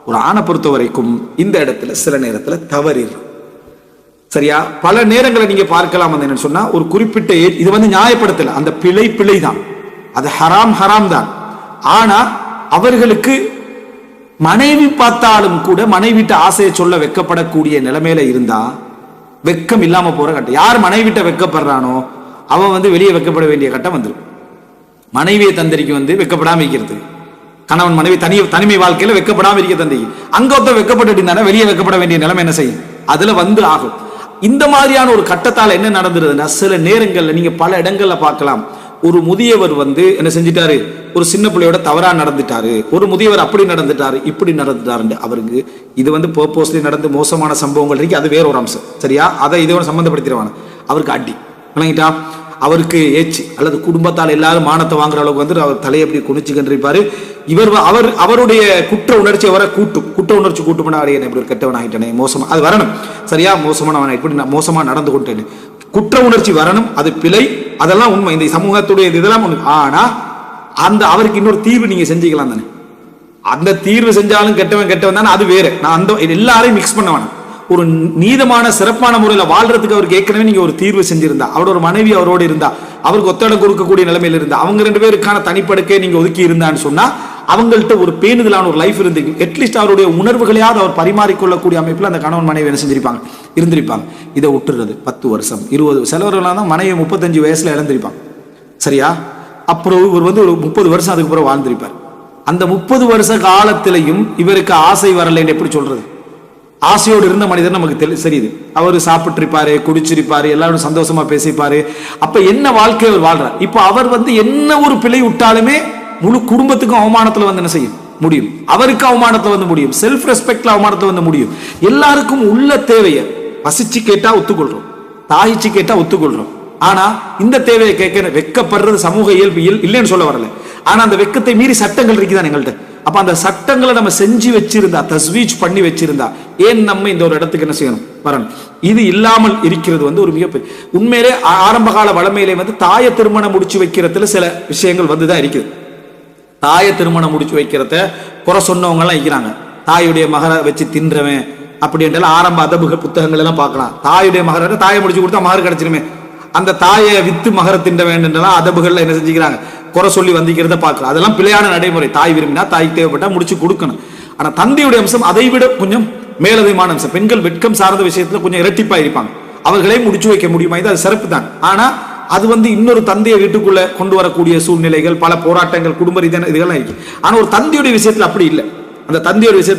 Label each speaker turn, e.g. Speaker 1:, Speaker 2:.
Speaker 1: ஒரு ஆணை பொறுத்த வரைக்கும் இந்த இடத்துல சில நேரத்துல தவறிடும். சரியா? பல நேரங்களை நீங்க பார்க்கலாம். என்ன சொன்னா, ஒரு குறிப்பிட்ட இது நியாயப்படுத்தல, அந்த பிழை தான், அது ஹராம் தான். ஆனா அவர்களுக்கு மனைவி பார்த்தாலும் கூட மனைவிட்ட ஆசையை சொல்ல வெக்கப்படக்கூடிய நிலைமையில இருந்தா வெக்கம் இல்லாம போற கட்டம். யார் மனைவிட்ட வெக்கப்படுறானோ அவன் வெளியே வெக்கப்பட வேண்டிய கட்டம் வந்துடும். மனைவியை தந்திரிக்கு வெக்கப்படாம இருக்கிறது. கணவன் மனைவி தனிமை வாழ்க்கையில வெக்கப்படாம இருக்க தந்தைக்கு அங்க ஒருத்தர் வெக்கப்பட்டு வெளியே வெக்கப்பட வேண்டிய நிலைமை என்ன செய்யும்? அதுல ஆகும். இந்த மாதிரியான ஒரு கட்டத்தால் என்ன நடந்துருதுன்னா, சில நேரங்கள்ல நீங்க பல இடங்கள்ல பார்க்கலாம், ஒரு முதியவர் என்ன செஞ்சிட்டாரு, ஒரு சின்ன பிள்ளையோட தவறா நடந்துட்டாரு, ஒரு முதியவர் அப்படி நடந்துட்டாரு இப்படி நடந்துட்டாரு. அவருக்கு இது பர்பஸ்லி நடந்து மோசமான சம்பவங்கள் இருக்கு, அது வேற ஒரு அம்சம். சரியா? அதை இதோட சம்பந்தப்படுத்திடுவாங்க. அவருக்கு அடி விளங்கிட்டா, அவருக்கு ஏச்சு அல்லது குடும்பத்தால் எல்லாரும் மானத்தை வாங்குற அளவுக்கு அவர் தலையை எப்படி குனிச்சு கண்டிருப்பாரு. அவருடைய குற்ற உணர்ச்சி அவரை குற்ற உணர்ச்சி கூட்டுமனா இப்படி ஒரு கெட்டவன் ஆகிட்டனே, மோசமா அது வரணும். சரியா? மோசமானவன் இப்படி மோசமா நடந்து கொண்டேன்னு குற்ற உணர்ச்சி வரணும். அது பிழை, அதெல்லாம் உண்மை, இந்த சமூகத்துடைய இதெல்லாம் உண்மை. ஆனா அவருக்கு இன்னொரு தீர்வு நீங்க செஞ்சுக்கலாம் தானே. அந்த தீர்வு செஞ்சாலும் கெட்டவன் தானே, அது வேற. நான் எல்லாரையும் மிக்ஸ் பண்ண வேணாம். ஒரு நீதமான சிறப்பான முறையில் வாழ்றதுக்கு அவருக்கு ஏற்கனவே நீங்க ஒரு தீர்வு செஞ்சிருந்தா, அவரோட ஒரு மனைவி அவரோடு இருந்தா, அவருக்கு ஒத்தடம் கொடுக்கக்கூடிய நிலைமையில இருந்தா, அவங்க 2 பேருக்கான தனிப்படுக்கை நீங்க ஒதுக்கி இருந்தான்னு சொன்னா அவங்கள்ட்ட ஒரு பேணுதலான ஒரு லைஃப் இருந்து அட்லீஸ்ட் அவருடைய உணர்வுகளையாவது அவர் பரிமாறிக்கொள்ளக்கூடிய அமைப்பில் அந்த கணவன் மனைவி என்ன செஞ்சிருப்பாங்க, இருந்திருப்பாங்க. இதை விட்டுறது 10 வருஷம் 20 சிலவர்களாக தான் மனைவி 35 வயசுல இழந்திருப்பாங்க. சரியா? அப்புறம் இவர் ஒரு 30 வருஷம் அதுக்கு அப்புறம் வாழ்ந்திருப்பார். அந்த 30 வருஷ காலத்திலையும் இவருக்கு ஆசை வரலைன்னு எப்படி சொல்றது? ஆசையோடு இருந்த மனிதர் நமக்கு தெரியுது. அவரு சாப்பிட்டிருப்பாரு, குடிச்சிருப்பாரு, எல்லாரும் சந்தோஷமா பேசிப்பாரு. அப்ப என்ன வாழ்க்கை அவர் வாழ்றார்? இப்ப அவர் என்ன ஒரு பிழை விட்டாலுமே முழு குடும்பத்துக்கும் அவமானத்துல என்ன செய்யும் முடியும், அவருக்கு அவமானத்துல முடியும், செல்ஃப் ரெஸ்பெக்ட்ல அவமானத்துல முடியும். எல்லாருக்கும் உள்ள தேவையை பசிச்சு கேட்டா ஒத்துக்கொள்றோம், தாயிச்சு கேட்டா ஒத்துக்கொள்றோம். ஆனா இந்த தேவையை கேட்க வெக்கப்படுறது சமூக இயல்பு இல்லைன்னு சொல்ல வரல. ஆனா அந்த வெக்கத்தை மீறி சட்டங்கள் இருக்குதான் எங்கள்கிட்ட. அப்ப அந்த சட்டங்களை நம்ம செஞ்சு வச்சிருந்தா, தஸ்வீஜ் பண்ணி வச்சிருந்தா, ஏன் நம்ம இந்த ஒரு இடத்துக்கு என்ன செய்யணும், வரணும்? இது இல்லாமல் இருக்கிறது ஒரு மிகப்பெரிய உண்மையிலே ஆரம்ப கால வளமையிலே தாய திருமணம் முடிச்சு வைக்கிறதுல சில விஷயங்கள் தான் இருக்குது. தாய திருமணம் முடிச்சு வைக்கிறத குறை சொன்னவங்க எல்லாம் இருக்கிறாங்க. தாயுடைய மகரை வச்சு தின்றவன் அப்படின்ற ஆரம்ப அதபுகள் புத்தகங்கள் எல்லாம் பார்க்கலாம். தாயுடைய மகர தாயை முடிச்சு கொடுத்தா மகர் கிடைச்சிருமே, அந்த தாயை வித்து மகர தின்ற வேண்டும் அதபுகள்ல என்ன செஞ்சுக்கிறாங்க, குறை சொல்லி வந்திக்கிறத பார்க்கலாம். அதெல்லாம் பிழையான நடைமுறை. தாய் விரும்பினா தாய்க்கு தேவைப்பட்டா முடிச்சு கொடுக்கணும். ஆனா தந்தையுடைய அம்சம் அதை விட கொஞ்சம் மேலதிகமான அம்சம். பெண்கள் வெட்கம் சார்ந்த விஷயத்துல கொஞ்சம் இரட்டிப்பா இருப்பாங்க. அவர்களே முடிச்சு வைக்க முடியுமா, இது அது சிறப்பு தான். ஆனா அது இன்னொரு தந்தையை வீட்டுக்குள்ள கொண்டு வரக்கூடிய சூழ்நிலைகள், பல போராட்டங்கள், குடும்ப ரீதியான இதெல்லாம் இருக்கு. ஆனா ஒரு தந்தையுடைய விஷயத்துல அப்படி இல்லை. அந்த தந்தையோட விஷயத்துல